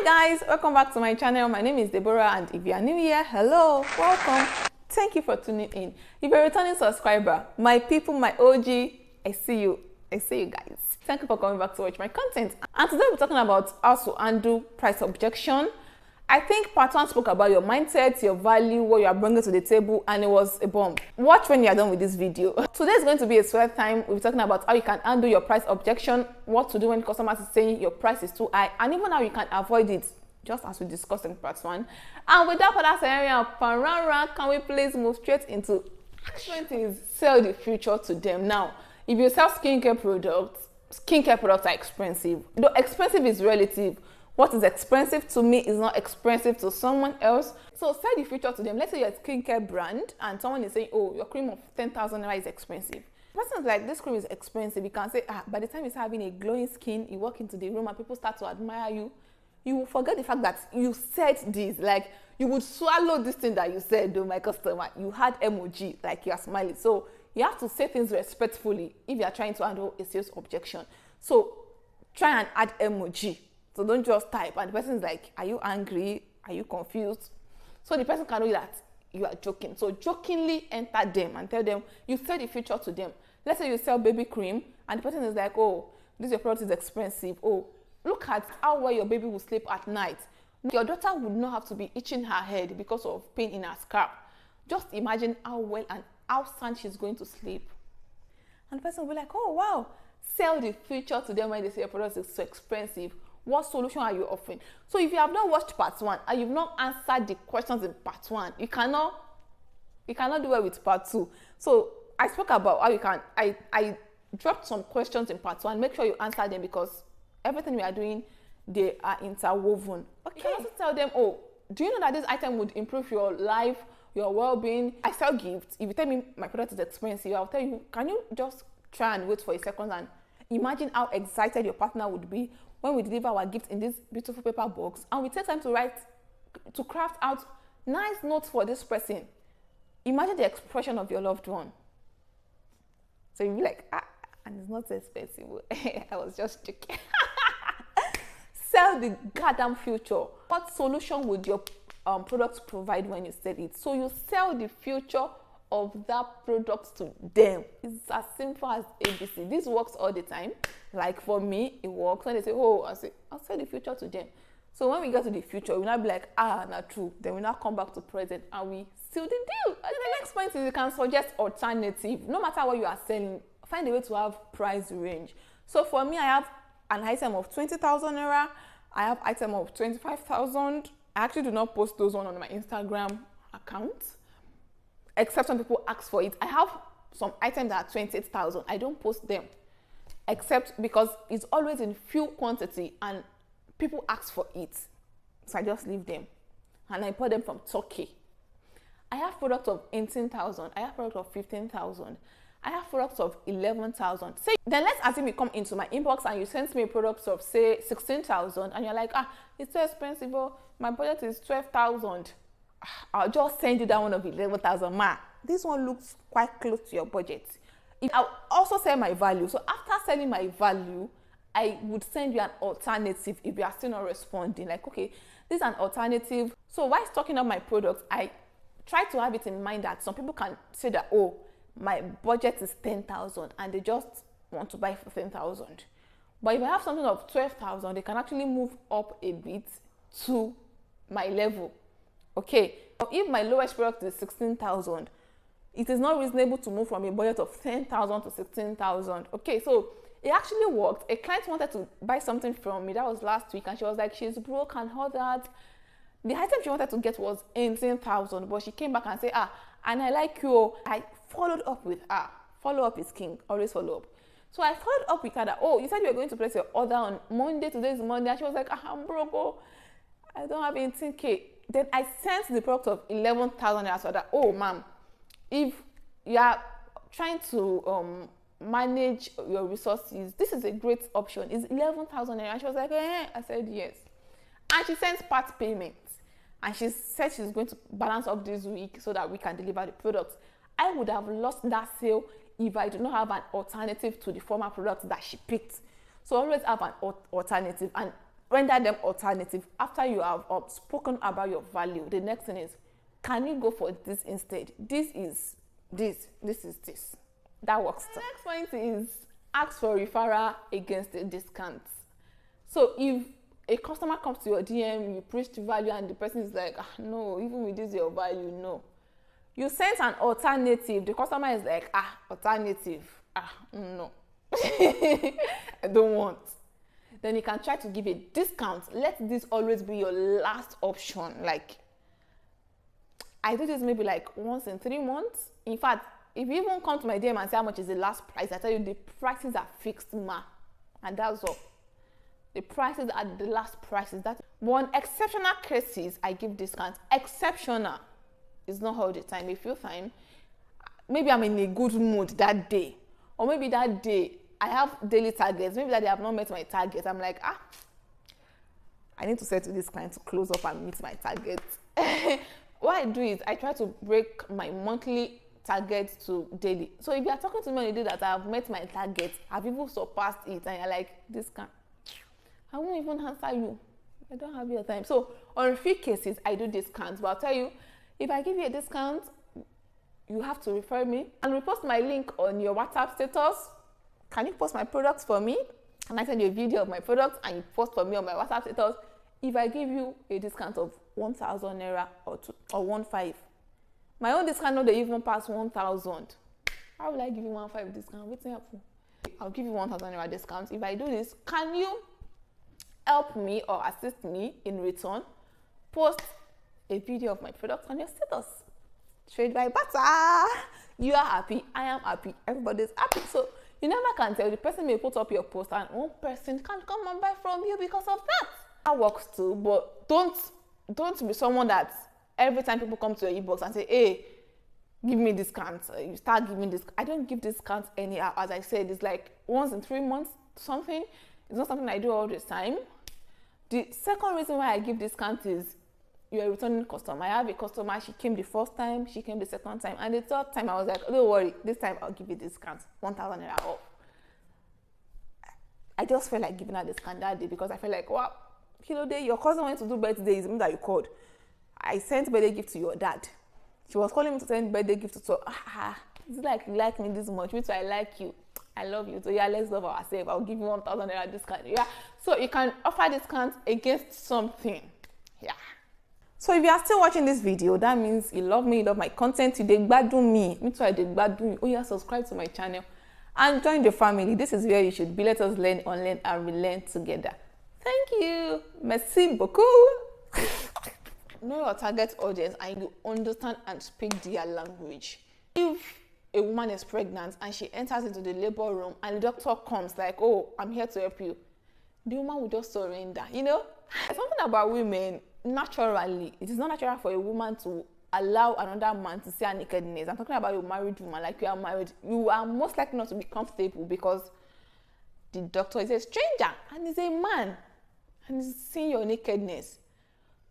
Hi guys, welcome back to my channel. My name is Deborah, and if you are new here, hello, welcome. Thank you for tuning in. If you're a returning subscriber, my people, my OG, I see you guys. Thank you for coming back to watch my content. And today we're talking about how to undo price objection. I think part 1 spoke about your mindset, your value, what you are bringing to the table, and it was a bomb. Watch when you are done with this video. Today is going to be a sweat time. We're talking about how you can undo your price objection, what to do when customers is saying your price is too high, and even how you can avoid it, just as we discussed in part 1. And without further area, parara, can we please move straight into action? Is sell the future to them. Now, if you sell skincare products are expensive. Though expensive is relative. What is expensive to me is not expensive to someone else. So sell the future to them. Let's say you're a skincare brand and someone is saying, oh, your cream of 10,000 naira is expensive. The person is like, this cream is expensive. You can say, by the time you start having a glowing skin, you walk into the room and people start to admire you, you will forget the fact that you said this. Like, you would swallow this thing that you said, though, my customer. You had emoji, like you are smiling. So you have to say things respectfully if you are trying to handle a sales objection. So try and add emoji. So don't just type and the person is like, are you angry? Are you confused? So the person can know that you are joking. So jokingly enter them and tell them, you sell the future to them. Let's say you sell baby cream and the person is like, oh, this your product is expensive. Oh, look at how well your baby will sleep at night. Your daughter would not have to be itching her head because of pain in her scalp. Just imagine how well and how sound she's going to sleep. And the person will be like, oh, wow. Sell the future to them when they say your product is so expensive. What solution are you offering? So if you have not watched part 1 and you've not answered the questions in part 1, you cannot do well with part 2. So I spoke about how you can, I dropped some questions in part 1. Make sure you answer them because everything we are doing, they are interwoven. Okay. You can also tell them, oh, do you know that this item would improve your life, your well-being? I sell gifts. If you tell me my product is expensive, I'll tell you, can you just try and wait for a second and imagine how excited your partner would be when we deliver our gift in this beautiful paper box and we take time to craft out nice notes for this person. Imagine the expression of your loved one. So you'll be like, and it's not so expensive. I was just joking. Sell the goddamn future. What solution would your product provide when you sell it? So you sell the future of that product to them. It's as simple as ABC. This works all the time. Like for me, it works. When they say, oh, I'll sell the future to them. So when we get to the future, we'll not be like, not true. Then we now come back to present and we seal the deal. And the next point is you can suggest alternative. No matter what you are selling, find a way to have price range. So for me, I have an item of 20,000 naira. I have item of 25,000. I actually do not post those on my Instagram account, except when people ask for it. I have some items that are 28,000. I don't post them, except because it's always in few quantity and people ask for it. So I just leave them and I import them from Turkey. I have products of 18,000. I have products of 15,000. I have products of 11,000. Say, then let's assume you come into my inbox and you send me products of say 16,000 and you're like, it's too expensive. Oh, my budget is 12,000. I'll just send you that one of 11,000. This one looks quite close to your budget. I'll also sell my value. So after selling my value, I would send you an alternative if you are still not responding. Like, okay, this is an alternative. So while stocking up my products, I try to have it in mind that some people can say that, oh, my budget is 10,000 and they just want to buy for 10,000. But if I have something of 12,000, they can actually move up a bit to my level. Okay, if my lowest product is 16,000, it is not reasonable to move from a budget of 10,000 to 16,000. Okay, so it actually worked. A client wanted to buy something from me. That was last week, and she was like, she's broke and all that. The item she wanted to get was 18,000, but she came back and said, and I like you. I followed up with her. Follow up is king. Always follow up. So I followed up with her that, oh, you said you were going to place your order on Monday. Today is Monday. And she was like, I'm broke. Oh, I don't have 18K. Then I sent the product of 11,000 naira so that, oh, ma'am, if you are trying to manage your resources, this is a great option. It's 11,000 naira. And she was like, I said yes. And she sent part payment. And she said she's going to balance up this week so that we can deliver the products. I would have lost that sale if I do not have an alternative to the former product that she picked. So always have an alternative. And render them alternative. After you have spoken about your value, the next thing is, can you go for this instead? This is this is this. That works too. The next point is ask for referral against a discount. So if a customer comes to your DM, you preach the value, and the person is like, no, even with this your value, no. You send an alternative. The customer is like, alternative. No. I don't want. Then you can try to give a discount. Let this always be your last option. Like, I do this maybe like once in 3 months. In fact, if you even come to my DM and say how much is the last price, I tell you the prices are fixed, and that's all. The prices are the last prices. That's one. Exceptional cases, I give discounts. Exceptional is not all the time. If you find maybe I'm in a good mood that day, or maybe that day I have daily targets, maybe that day I have not met my target, I'm like, I need to say to this client to close up and meet my target. What I do is I try to break my monthly target to daily. So if you are talking to me on a day that I have met my target, I've even surpassed it, and you're like, this can, I won't even answer you. I don't have your time. So on a few cases, I do discounts, but I'll tell you, if I give you a discount, you have to refer me and repost my link on your WhatsApp status. Can you post my products for me? And I send you a video of my products and you post for me on my WhatsApp status. If I give you a discount of 1,000 naira or 1,500, my own discount not they even pass 1,000. How will I give you 1,500 discount? What's happening? I'll give you 1,000 naira discount. If I do this, can you help me or assist me in return? Post a video of my products on your status. Trade by barter. You are happy, I am happy, everybody's happy. So you never can tell. The person may put up your post and one person can come and buy from you because of that. That works too, but don't be someone that every time people come to your inbox and say, hey, give me discounts, you start giving this. I don't give discounts anyhow. As I said, it's like once in 3 months something. It's not something I do all the time. The second reason why I give discounts is you're a returning customer. I have a customer, she came the first time, she came the second time, and the third time I was like, don't worry, this time I'll give you discount, 1,000 naira off. I just felt like giving her discount that day because I felt like, wow, your cousin went to do birthday, it's me that you called. I sent birthday gift to your dad. She was calling me to send birthday gift to it's like you like me this much, which I like you. I love you. So yeah, let's love ourselves. I'll give you 1,000 naira discount. Yeah. So you can offer discounts against something. Yeah. So if you are still watching this video, that means you love me, you love my content, you dey gbadun me. Me too, I dey gbadun you. Oh yeah, subscribe to my channel and join the family. This is where you should be. Let us learn, unlearn, and relearn together. Thank you. Merci beaucoup. Know your target audience and you understand and speak their language. If a woman is pregnant and she enters into the labor room and the doctor comes like, oh, I'm here to help you, the woman will just surrender. Something about women, naturally, it is not natural for a woman to allow another man to see her nakedness. I'm talking about a married woman. Like you are married, you are most likely not to be comfortable because the doctor is a stranger and he's a man and he's seeing your nakedness.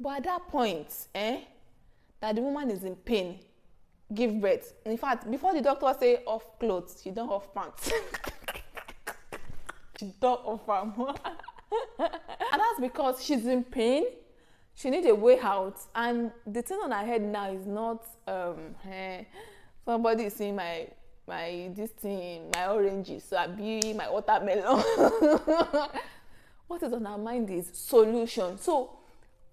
But at that point, that the woman is in pain, give birth. In fact, before the doctor say off clothes, she don't off pants. She don't off arm. And that's because she's in pain. She needs a way out. And the thing on her head now is not somebody is seeing my this thing, my oranges, so I be my watermelon. What is on her mind is solution. So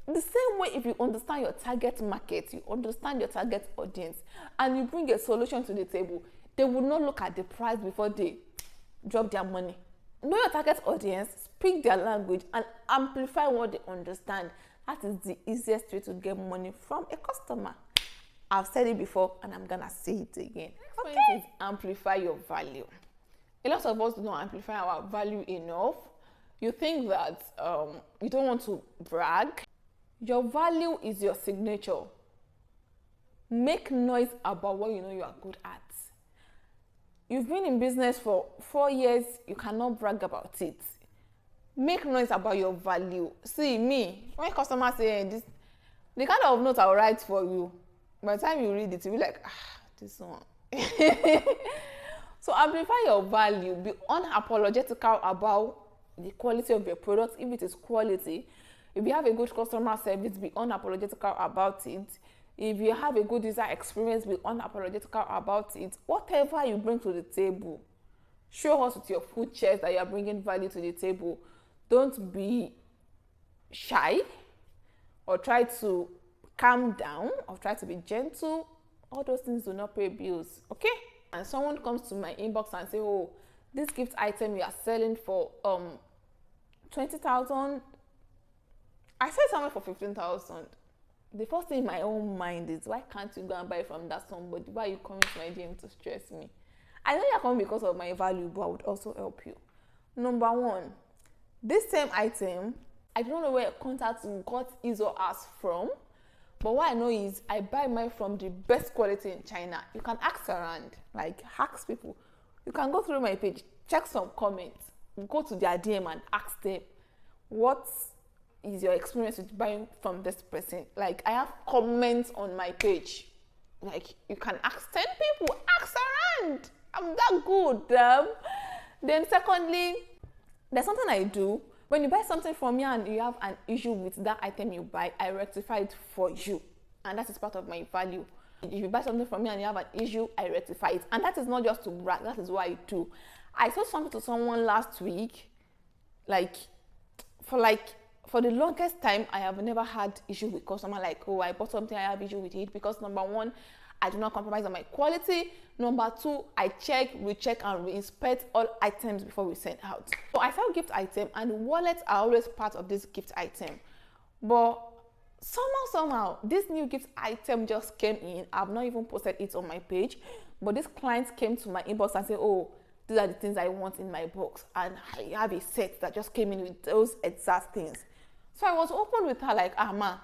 the same way, if you understand your target market, you understand your target audience, and you bring a solution to the table, they will not look at the price before they drop their money. Know your target audience, speak their language, and amplify what they understand. That is the easiest way to get money from a customer. I've said it before, and I'm gonna say it again. Next point is amplify your value. A lot of us do not amplify our value enough. You think that you don't want to brag. Your value is your signature. Make noise about what you know you are good at. You've been in business for 4 years, you cannot brag about it. Make noise about your value. See me, when customers say this, the kind of note I'll write for you, by the time you read it, you'll be like, this one. So amplify your value. Be unapologetical about the quality of your product. If it is quality, if you have a good customer service, be unapologetical about it. If you have a good user experience, be unapologetical about it. Whatever you bring to the table, show us with your full chest that you are bringing value to the table. Don't be shy or try to calm down or try to be gentle. All those things do not pay bills, okay? And someone comes to my inbox and say, oh, this gift item you are selling for 20,000. I said somewhere for 15,000. The first thing in my own mind is, why can't you go and buy from that somebody? Why are you coming to my DM to stress me? I know you're coming because of my value, but I would also help you. Number one, this same item, I don't know where contact got his or hers from, but what I know is I buy mine from the best quality in China. You can ask around, like ask people. You can go through my page, check some comments, go to their DM and ask them, what is your experience with buying from this person? Like, I have comments on my page. Like, you can ask 10 people, ask around. I'm that good. Then secondly, there's something I do. When you buy something from me and you have an issue with that item you buy, I rectify it for you. And that is part of my value. If you buy something from me and you have an issue, I rectify it. And that is not just to brag, that is what I do. I sold something to someone last week, for the longest time, I have never had issue with customer, like, oh, I bought something, I have issue with it, because number one, I do not compromise on my quality. Number two, I check, recheck, and re-inspect all items before we send out. So I sell gift item, and wallets are always part of this gift item. But somehow, this new gift item just came in. I've not even posted it on my page, but this client came to my inbox and said, oh, these are the things I want in my box, and I have a set that just came in with those exact things. So I was open with her, like, ma,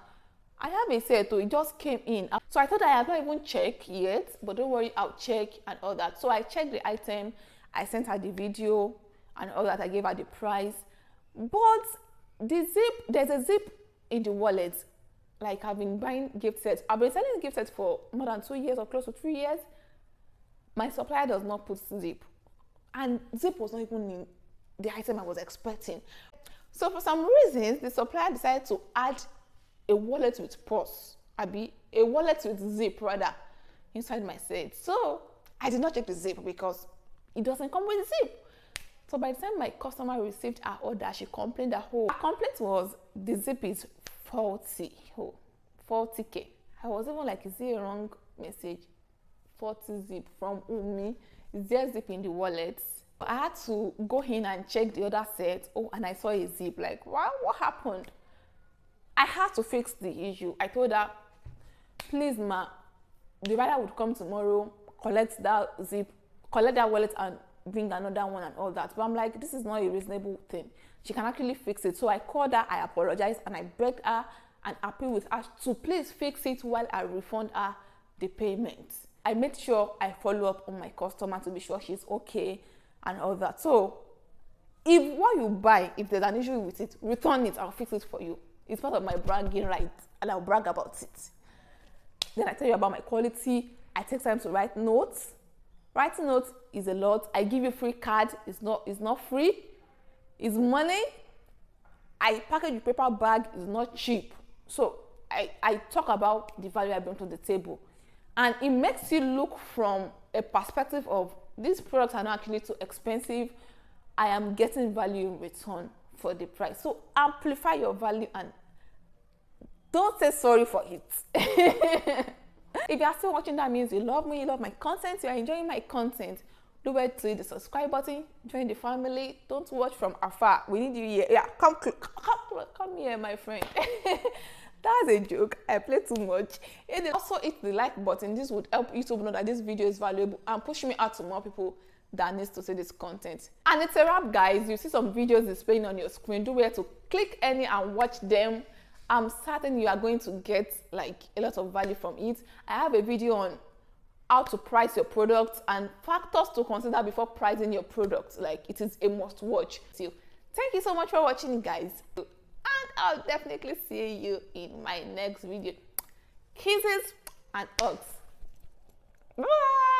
I have a set, it just came in. So I thought I had not even checked yet, but don't worry, I'll check and all that. So I checked the item, I sent her the video and all that, I gave her the price. But the zip, there's a zip in the wallet. Like, I've been buying gift sets. I've been selling gift sets for more than 2 years or close to 3 years. My supplier does not put zip. And zip was not even in the item I was expecting. So for some reasons, the supplier decided to add a wallet with purse, a wallet with zip rather, inside my set. So I did not check the zip because it doesn't come with zip. So by the time my customer received her order, she complained that, her complaint was the zip is faulty, 40K. I was even like, is it a wrong message? 40 zip from Umi. Is there zip in the wallet? I had to go in and check the other set. Oh, and I saw a zip. Like, wow, what happened? I had to fix the issue. I told her, please, ma, the rider would come tomorrow, collect that zip, collect that wallet, and bring another one and all that. But I'm like, this is not a reasonable thing. She can actually fix it. So I called her, I apologized, and I begged her and appealed with her to please fix it while I refund her the payment. I made sure I follow up on my customer to be sure she's okay and all that. So if what you buy, if there's an issue with it, return it, I'll fix it for you. It's part of my bragging right, and I'll brag about it. Then I tell you about my quality. I take time to write notes. Writing notes is a lot. I give you free card. It's not free. It's money. I package the paper bag. It's not cheap. So I talk about the value I bring to the table. And it makes you look from a perspective of, these products are not actually too expensive. I am getting value in return for the price. So amplify your value and don't say sorry for it. If you are still watching, that means you love me, you love my content, you are enjoying my content. Do well to hit the subscribe button, join the family. Don't watch from afar. We need you here. Yeah, come here, my friend. That's a joke. I play too much. Also hit the like button. This would help YouTube know that this video is valuable and push me out to more people that needs to see this content. And it's a wrap, guys. You see some videos displaying on your screen. Do well to click any and watch them. I'm certain you are going to get like a lot of value from it. I have a video on how to price your products and factors to consider before pricing your products. Like, it is a must watch. So thank you so much for watching, guys. And I'll definitely see you in my next video. Kisses and hugs. Bye.